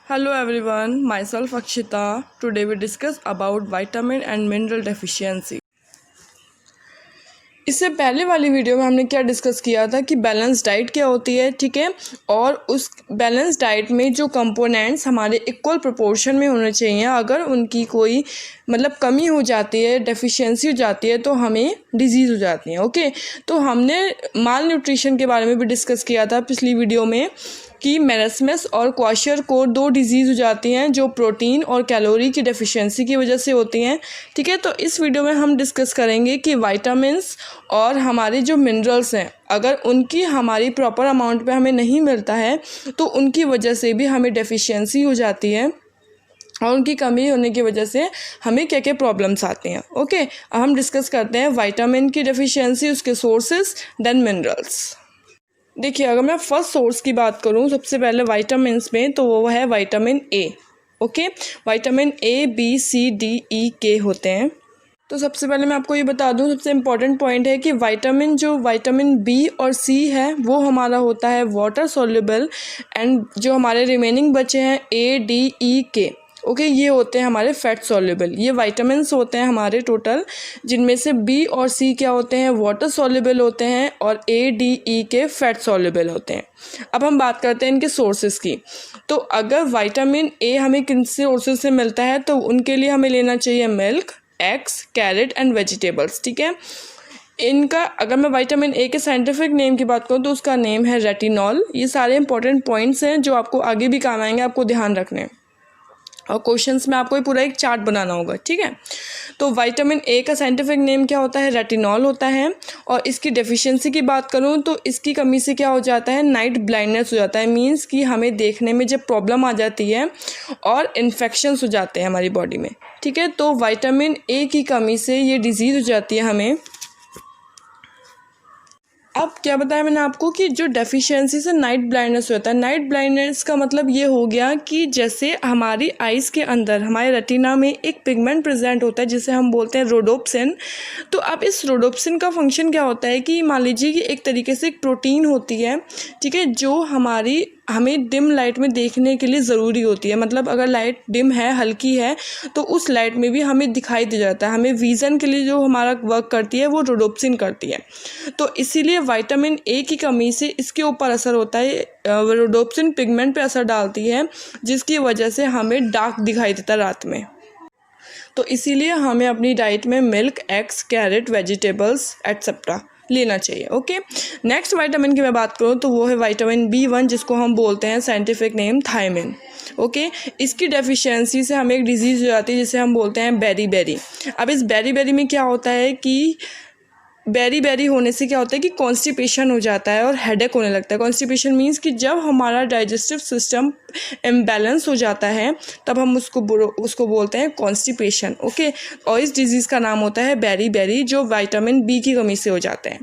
Hello everyone, myself Akshita. Today we discuss about vitamin and mineral deficiency. इससे पहले वाली video में हमने क्या डिस्कस किया था कि बैलेंस डाइट क्या होती है, ठीक है, और उस बैलेंस डाइट में जो कंपोनेंट्स हमारे इक्वल प्रोपोर्शन में होने चाहिए, अगर उनकी कोई कमी हो जाती है, डेफिशिएंसी हो जाती है तो हमें डिजीज़ हो जाती है। ओके, तो हमने माल न्यूट्रिशन के बारे में भी डिस्कस किया था पिछली वीडियो में कि मेरेस्मस और क्वाशरकोर दो डिजीज़ हो जाती हैं जो प्रोटीन और कैलोरी की डेफिशिएंसी की वजह से होती हैं, ठीक है। तो इस वीडियो में हम डिस्कस करेंगे कि विटामिन्स और हमारे जो मिनरल्स हैं, अगर उनकी हमारी प्रॉपर अमाउंट पे हमें नहीं मिलता है तो उनकी वजह से भी हमें डेफिशिएंसी हो जाती है और उनकी कमी होने की वजह से हमें क्या क्या प्रॉब्लम्स आती हैं। ओके, अब हम डिस्कस करते हैं विटामिन की डेफिशिएंसी, उसके सोर्सेज, देन मिनरल्स। देखिए, अगर मैं फर्स्ट सोर्स की बात करूं सबसे पहले विटामिन्स में, तो वो है vitamin A. Okay, vitamin A, B, C, D, E, के होते हैं। तो सबसे पहले मैं आपको ये बता दूं, सबसे इम्पॉर्टेंट पॉइंट है कि विटामिन बी और सी है वो हमारा होता है वाटर सॉल्युबल, एंड जो हमारे रिमेनिंग बचे हैं ए, डी, ई, के, ओके, ये होते हैं हमारे फैट सॉल्युबल। ये विटामिन्स होते हैं हमारे टोटल, जिनमें से बी और सी क्या होते हैं, वाटर सॉल्युबल होते हैं, और ए, डी, ई के फैट सॉल्युबल होते हैं। अब हम बात करते हैं इनके सोर्सेज की। तो अगर विटामिन ए हमें किन सोर्सेज से मिलता है तो उनके लिए हमें लेना चाहिए milk, eggs, carrot and vegetables, ठीक है। इनका अगर मैं विटामिन ए के साइंटिफिक नेम की बात करूँ तो उसका नेम है रेटिनॉल। ये सारे इंपॉर्टेंट पॉइंट्स हैं जो आपको आगे भी काम आएंगे, आपको ध्यान रखने, और क्वेश्चंस में आपको पूरा एक चार्ट बनाना होगा, ठीक है। तो विटामिन ए का साइंटिफिक नेम क्या होता है, रेटिनॉल होता है। और इसकी डेफिशिएंसी की बात करूं तो इसकी कमी से क्या हो जाता है, नाइट ब्लाइंडनेस हो जाता है। मींस कि हमें देखने में जब प्रॉब्लम आ जाती है और इन्फेक्शंस हो जाते हैं हमारी बॉडी में, ठीक है। तो विटामिन ए की कमी से ये डिजीज़ हो जाती है हमें। अब क्या बताया मैंने आपको कि जो डेफिशिएंसी से नाइट ब्लाइंडनेस होता है। नाइट ब्लाइंडनेस का मतलब ये हो गया कि जैसे हमारी आइज़ के अंदर, हमारे रेटिना में एक पिगमेंट प्रेजेंट होता है जिसे हम बोलते हैं रोडोप्सिन। तो अब इस रोडोप्सिन का फंक्शन क्या होता है कि मान लीजिए कि एक तरीके से एक प्रोटीन होती है, ठीक है, जो हमें डिम लाइट में देखने के लिए ज़रूरी होती है। मतलब अगर लाइट डिम है, हल्की है, तो उस लाइट में भी हमें दिखाई दे जाता है। हमें विज़न के लिए जो हमारा वर्क करती है वो रोडोप्सिन करती है। तो इसीलिए विटामिन ए की कमी से इसके ऊपर असर होता है, रोडोप्सिन पिगमेंट पे असर डालती है, जिसकी वजह से हमें डार्क दिखाई देता है रात में। तो इसीलिए हमें अपनी डाइट में milk, eggs, carrot, vegetables etcetera लेना चाहिए। ओके, नेक्स्ट विटामिन की मैं बात करूँ तो वो है विटामिन B1, जिसको हम बोलते हैं साइंटिफिक नेम थायमिन। ओके, इसकी डेफिशिएंसी से हमें एक डिजीज़ हो जाती है जिसे हम बोलते हैं बेरी। अब इस बेरी में क्या होता है कि बेरी होने से क्या होता है कि कॉन्स्टिपेशन हो जाता है और हेडेक होने लगता है। कॉन्स्टिपेशन मीन्स कि जब हमारा डाइजेस्टिव सिस्टम इम्बैलेंस हो जाता है तब हम उसको बोलते हैं कॉन्स्टिपेशन। ओके, और इस डिजीज़ का नाम होता है बेरी, जो विटामिन बी की कमी से हो जाते हैं,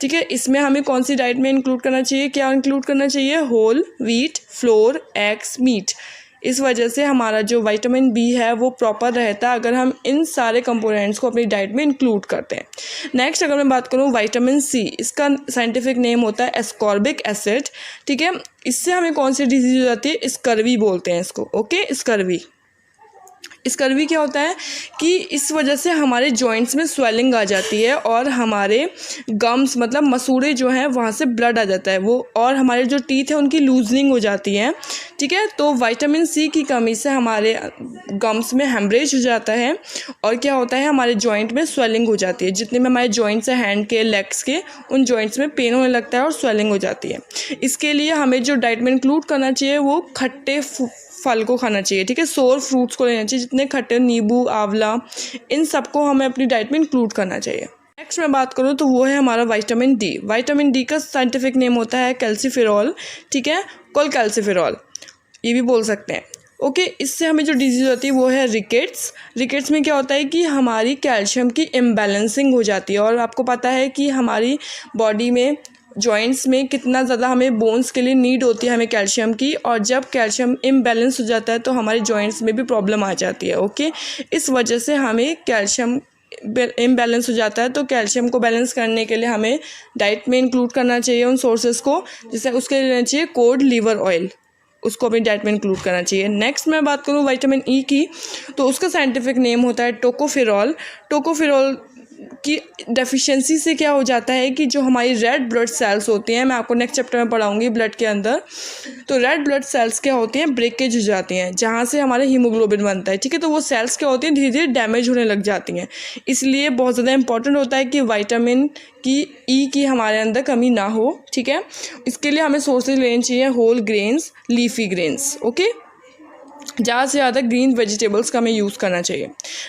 ठीक है। इसमें हमें कौन सी डाइट में इंक्लूड करना चाहिए, क्या इंक्लूड करना चाहिए, whole wheat, flour, eggs, meat. इस वजह से हमारा जो विटामिन बी है वो प्रॉपर रहता है अगर हम इन सारे कंपोनेंट्स को अपनी डाइट में इंक्लूड करते हैं। नेक्स्ट अगर मैं बात करूँ विटामिन सी, इसका साइंटिफिक नेम होता है एस्कॉर्बिक एसिड, ठीक है। इससे हमें कौन सी डिजीज़ हो जाती है, स्कर्वी बोलते हैं इसको। ओके, स्कर्वी क्या होता है कि इस वजह से हमारे जॉइंट्स में स्वेलिंग आ जाती है और हमारे गम्स मसूड़े जो हैं वहाँ से ब्लड आ जाता है वो, और हमारे जो टीथ है उनकी लूजनिंग हो जाती है, ठीक है। तो विटामिन सी की कमी से हमारे गम्स में हेमरेज हो जाता है और क्या होता है, हमारे जॉइंट में स्वेलिंग हो जाती है। जितने में हमारे जॉइंट्स हैं, हैंड के, लेग्स के, उन जॉइंट्स में पेन होने लगता है और स्वेलिंग हो जाती है। इसके लिए हमें जो डाइट में इंक्लूड करना चाहिए वो खट्टे फल को खाना चाहिए, ठीक है। सोर फ्रूट्स को लेना चाहिए, जितने खट्टे, नींबू, आंवला, इन सबको हमें अपनी डाइट में इंक्लूड करना चाहिए। नेक्स्ट मैं बात करूँ तो वो है हमारा विटामिन डी का साइंटिफिक नेम होता है कैल्सीफेरॉल, ठीक है, कोलकैल्सीफेरॉल ये भी बोल सकते हैं। ओके, इससे हमें जो डिजीज़ होती है वो है रिकेट्स में क्या होता है कि हमारी कैल्शियम की इम्बैलेंसिंग हो जाती है। और आपको पता है कि हमारी बॉडी में जॉइंट्स में कितना ज़्यादा हमें बोन्स के लिए नीड होती है हमें कैल्शियम की, और जब कैल्शियम इम्बैलेंस हो जाता है तो हमारे जॉइंट्स में भी प्रॉब्लम आ जाती है। ओके, इस वजह से हमें कैल्शियम इम्बैलेंस हो जाता है, तो कैल्शियम को बैलेंस करने के लिए हमें डाइट में इंक्लूड करना चाहिए उन सोर्सेज को, जैसे उसके लिए लेना चाहिए कोड लिवर ऑयल। उसको अपनी डाइट में इंक्लूड करना चाहिए। नेक्स्ट मैं बात करूँ विटामिन ई की, तो उसका साइंटिफिक नेम होता है टोकोफेरॉल। टोकोफेरॉल की डेफिशिएंसी से क्या हो जाता है कि जो हमारी रेड ब्लड सेल्स होती हैं, मैं आपको नेक्स्ट चैप्टर में पढ़ाऊंगी ब्लड के अंदर, तो रेड ब्लड सेल्स क्या होती हैं, ब्रेकेज हो जाती हैं, जहाँ से हमारे हीमोग्लोबिन बनता है, ठीक है। तो वो सेल्स क्या होती हैं, धीरे धीरे डैमेज होने लग जाती हैं। इसलिए बहुत ज़्यादा इंपॉर्टेंट होता है कि विटामिन की ई की हमारे अंदर कमी ना हो, ठीक है। इसके लिए हमें सोर्सेज लेने चाहिए whole grains, leafy grains, okay. ज़्यादा से ज़्यादा ग्रीन वेजिटेबल्स का हमें यूज़ करना चाहिए।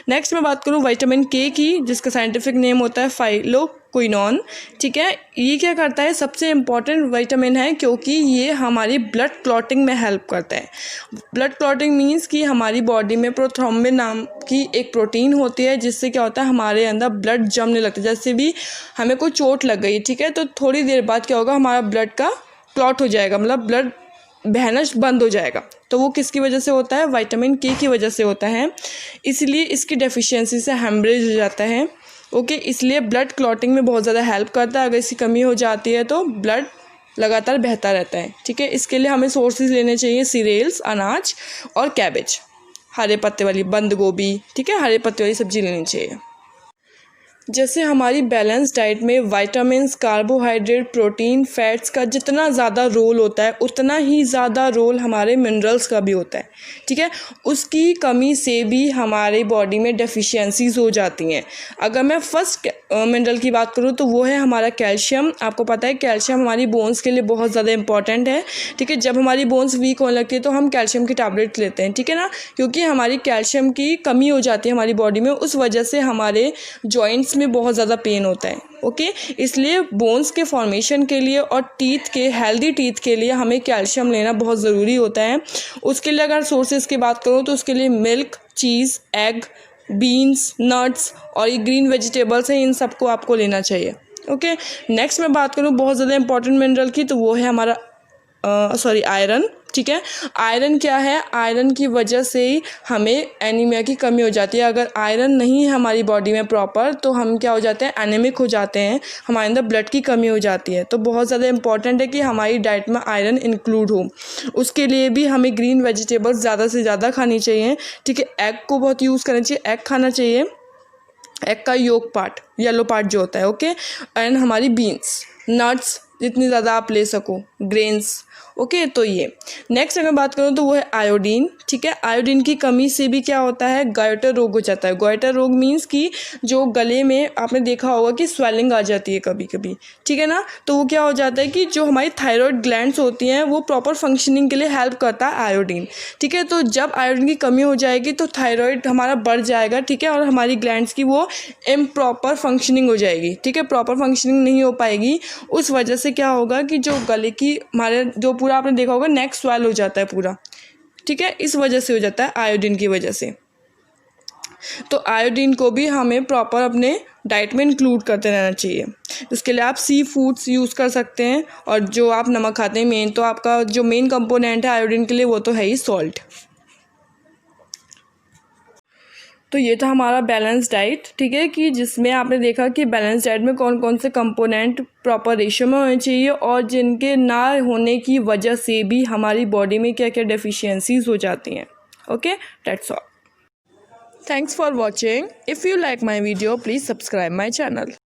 नेक्स्ट मैं बात करूँ विटामिन के की, जिसका साइंटिफिक नेम होता है फाइलोक्विनोन, ठीक है। ये क्या करता है, सबसे इम्पॉर्टेंट विटामिन है क्योंकि ये हमारी ब्लड क्लॉटिंग में हेल्प करता है। ब्लड क्लॉटिंग मीन्स कि हमारी बॉडी में प्रोथ्रोम्बिन नाम की एक प्रोटीन होती है, जिससे क्या होता है हमारे अंदर ब्लड जमने लगता है। जैसे भी हमें कोई चोट लग गई, ठीक है, तो थोड़ी देर बाद क्या होगा, हमारा ब्लड का क्लॉट हो जाएगा, मतलब ब्लड बहना बंद हो जाएगा। तो वो किसकी वजह से होता है, विटामिन के की वजह से होता है। इसलिए इसकी डेफिशिएंसी से हेमरेज हो जाता है, ओके। इसलिए ब्लड क्लॉटिंग में बहुत ज़्यादा हेल्प करता है। अगर इसकी कमी हो जाती है तो ब्लड लगातार बहता रहता है, ठीक है। इसके लिए हमें सोर्सेज लेने चाहिए सीरियल्स, अनाज और कैबेज, हरे पत्ते वाली बंद गोभी, ठीक है, हरे पत्ते वाली सब्जी लेनी चाहिए। जैसे हमारी बैलेंस डाइट में विटामिन्स, कार्बोहाइड्रेट, प्रोटीन, फैट्स का जितना ज़्यादा रोल होता है, उतना ही ज़्यादा रोल हमारे मिनरल्स का भी होता है, ठीक है। उसकी कमी से भी हमारे बॉडी में डेफिशिएंसीज हो जाती हैं। अगर मैं फर्स्ट मिनरल की बात करूँ तो वो है हमारा कैल्शियम। आपको पता है कैल्शियम हमारी बोन्स के लिए बहुत ज़्यादा इंपॉर्टेंट है, ठीक है। जब हमारी बोन्स वीक होने लगती है तो हम कैल्शियम की टैबलेट लेते हैं, ठीक है ना, क्योंकि हमारी कैल्शियम की कमी हो जाती है हमारी बॉडी में। उस वजह से हमारे जॉइंट्स में बहुत ज़्यादा पेन होता है, ओके। इसलिए बोन्स के फॉर्मेशन के लिए और टीथ के, हेल्दी टीथ के लिए हमें कैल्शियम लेना बहुत ज़रूरी होता है। उसके लिए अगर सोर्सेज की बात करूँ तो उसके लिए मिल्क, चीज़, एग, बीन्स, नट्स और ये ग्रीन वेजिटेबल्स हैं, इन सबको आपको लेना चाहिए, ओके। नेक्स्ट मैं बात करूँ बहुत ज़्यादा इंपॉर्टेंट मिनरल की, तो वो है हमारा आयरन, ठीक है। आयरन क्या है, आयरन की वजह से ही हमें एनीमिया की कमी हो जाती है। अगर आयरन नहीं है हमारी बॉडी में प्रॉपर, तो हम क्या हो जाते हैं, एनीमिक हो जाते हैं, हमारे अंदर ब्लड की कमी हो जाती है। तो बहुत ज़्यादा इंपॉर्टेंट है कि हमारी डाइट में आयरन इंक्लूड हो। उसके लिए भी हमें ग्रीन वेजिटेबल्स ज़्यादा से ज़्यादा खानी चाहिए, ठीक है। एग को बहुत यूज़ करना चाहिए, एग खाना चाहिए, एग का योक पार्ट, येलो पार्ट जो होता है, ओके। एंड हमारी बीन्स, नट्स जितनी ज़्यादा आप ले सको, ग्रेन्स, ओके। तो ये नेक्स्ट अगर बात करूँ तो वो है आयोडीन, ठीक है। आयोडीन की कमी से भी क्या होता है, गॉइटर रोग हो जाता है। गॉइटर रोग मीन्स कि जो गले में आपने देखा होगा कि स्वेलिंग आ जाती है कभी कभी, ठीक है ना। तो वो क्या हो जाता है कि जो हमारी थायराइड ग्लैंड्स होती हैं वो प्रॉपर फंक्शनिंग के लिए हेल्प करता है आयोडीन, ठीक है। तो जब आयोडीन की कमी हो जाएगी तो थायराइड हमारा बढ़ जाएगा, ठीक है, और हमारी ग्लैंड्स की वो इम्प्रॉपर फंक्शनिंग हो जाएगी, ठीक है, प्रॉपर फंक्शनिंग नहीं हो पाएगी। उस वजह से क्या होगा कि जो गले की हमारे जो पूरा आपने देखा होगा नेक स्वेल हो जाता है पूरा, ठीक है। इस वजह से हो जाता है आयोडीन की वजह से। तो आयोडीन को भी हमें प्रॉपर अपने डाइट में इंक्लूड करते रहना चाहिए। इसके लिए आप सी फूड्स यूज़ कर सकते हैं, और जो आप नमक खाते हैं मेन, तो आपका जो मेन कंपोनेंट है आयोडीन के लिए वो तो है ही सॉल्ट। तो ये था हमारा बैलेंस डाइट, ठीक है, कि जिसमें आपने देखा कि बैलेंस डाइट में कौन कौन से कंपोनेंट प्रॉपर रेशियो में होने चाहिए, और जिनके ना होने की वजह से भी हमारी बॉडी में क्या क्या डेफिशिएंसीज हो जाती हैं, okay. That's all. Thanks for watching. If you like my video please subscribe my channel.